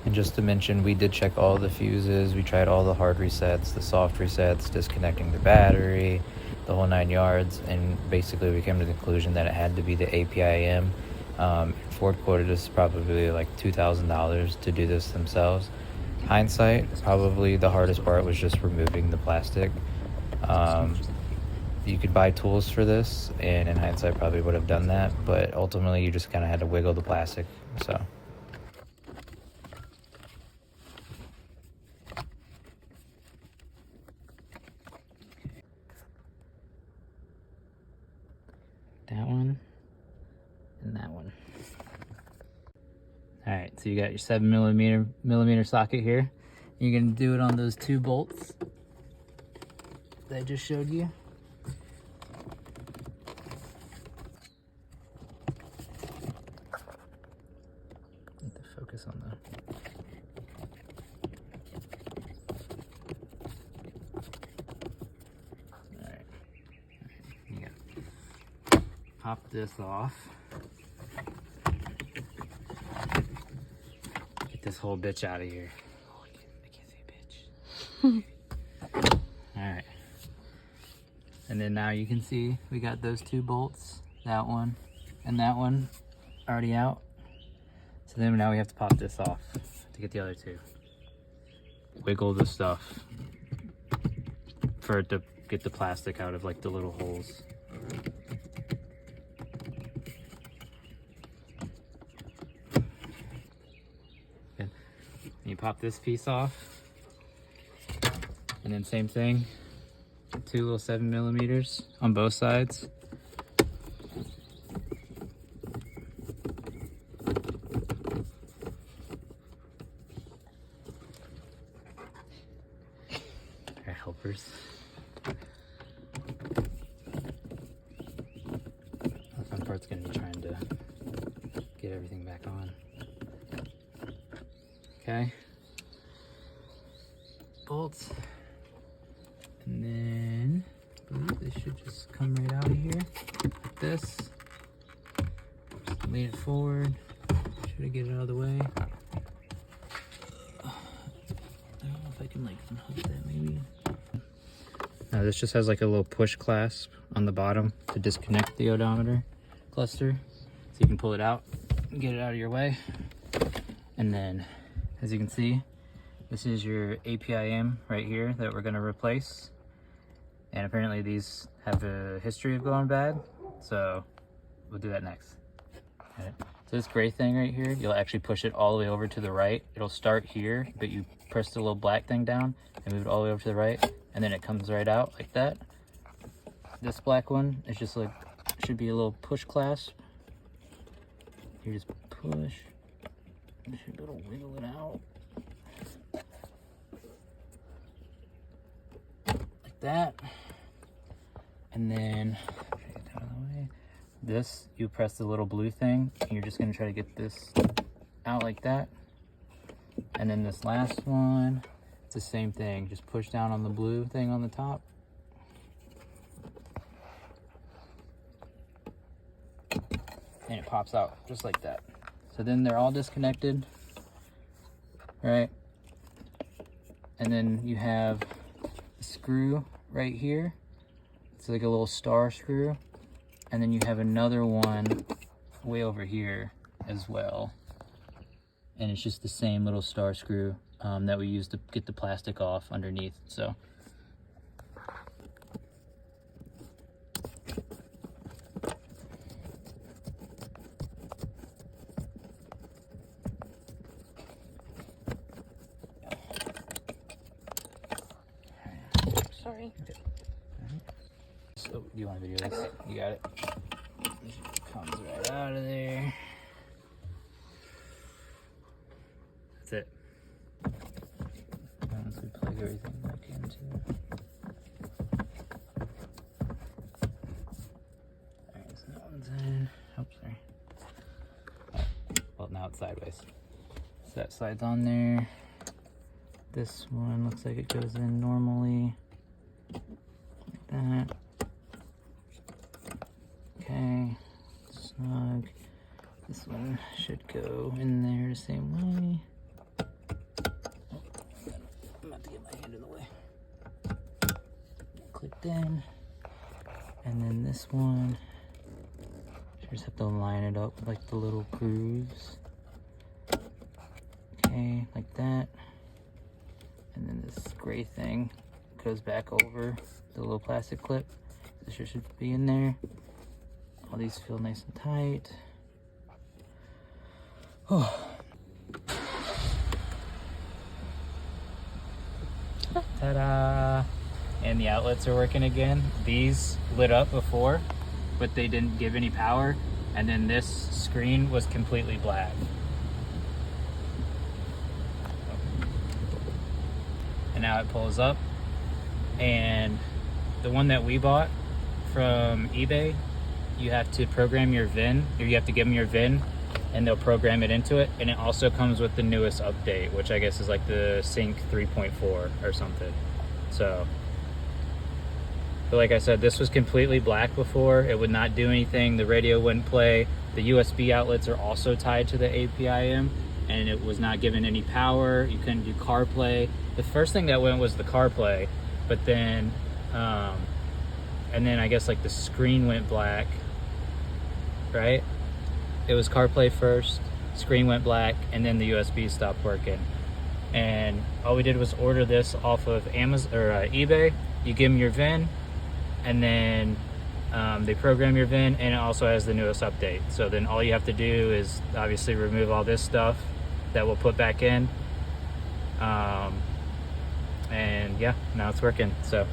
And just to mention, we did check all the fuses. We tried all the hard resets, the soft resets, disconnecting the battery, the whole 9 yards, and basically we came to the conclusion that it had to be the APIM. Ford quoted us probably like $2,000 to do this themselves. Hindsight, probably the hardest part was just removing the plastic. You could buy tools for this, and in hindsight probably would have done that, but ultimately you just kind of had to wiggle the plastic. So that one and that one. All right, so you got your 7mm socket here. You're gonna do it on those 2 bolts that I just showed you. Need to focus on the. All right, you got. Pop this off. Get this whole bitch out of here. Oh, I can't say bitch. All right. And then now you can see we got those 2 bolts, that one and that one already out. So then now we have to pop this off to get the other 2. Wiggle the stuff for it to get the plastic out of like the little holes. Good. You pop this piece off, and then same thing. 2 little 7mm on both sides. Our helpers. The fun part's gonna be trying to get everything back on. Okay. Bolts. And then I believe they should just come right out of here like this. Just lean it forward. Try to get it out of the way. I don't know if I can like unhook that maybe. Now this just has like a little push clasp on the bottom to disconnect the odometer cluster. So you can pull it out and get it out of your way. And then as you can see, this is your APIM right here that we're gonna replace. And apparently these have a history of going bad, so we'll do that next. Okay. So this gray thing right here, you'll actually push it all the way over to the right. It'll start here, but you press the little black thing down and move it all the way over to the right, and then it comes right out like that. This black one is just like, should be a little push clasp. You just push, you should be able to wiggle it out. That, and then out of the way. This, you press the little blue thing and you're just going to try to get this out like that. And then this last one, it's the same thing, just push down on the blue thing on the top. And it pops out just like that. So then they're all disconnected, right? And then you have screw right here. It's like a little star screw, and then you have another one way over here as well, and it's just the same little star screw that we use to get the plastic off underneath. So Sorry. okay. So, do you want to video this? You got it. It comes right out of there. That's it. Once we plug everything back into it. Alright, so that one's in. Oops, sorry. Right. Well, now it's sideways. So that side's on there. This one looks like it goes in normally. Like that. Okay, snug. This one should go in there the same way. clicked in. And then this one, you just have to line it up with like the little grooves. Okay, like that. And then this gray thing goes back over the little plastic clip. This should be in there. All these feel nice and tight. Oh. Ta-da! And the outlets are working again. These lit up before, but they didn't give any power. And then this screen was completely black. And now it pulls up. And the one that we bought from eBay, you have to program your VIN, or you have to give them your VIN, and they'll program it into it. And it also comes with the newest update, which I guess is like the SYNC 3.4 or something. So, but like I said, this was completely black before. It would not do anything. The radio wouldn't play. The USB outlets are also tied to the APIM, and it was not given any power. You couldn't do CarPlay. The first thing that went was the CarPlay, but then, and then I guess like the screen went black, right? It was CarPlay first, screen went black, and then the USB stopped working. And all we did was order this off of Amazon or eBay. You give them your VIN, and then they program your VIN, and it also has the newest update. So then all you have to do is obviously remove all this stuff that we'll put back in. And yeah, now it's working. So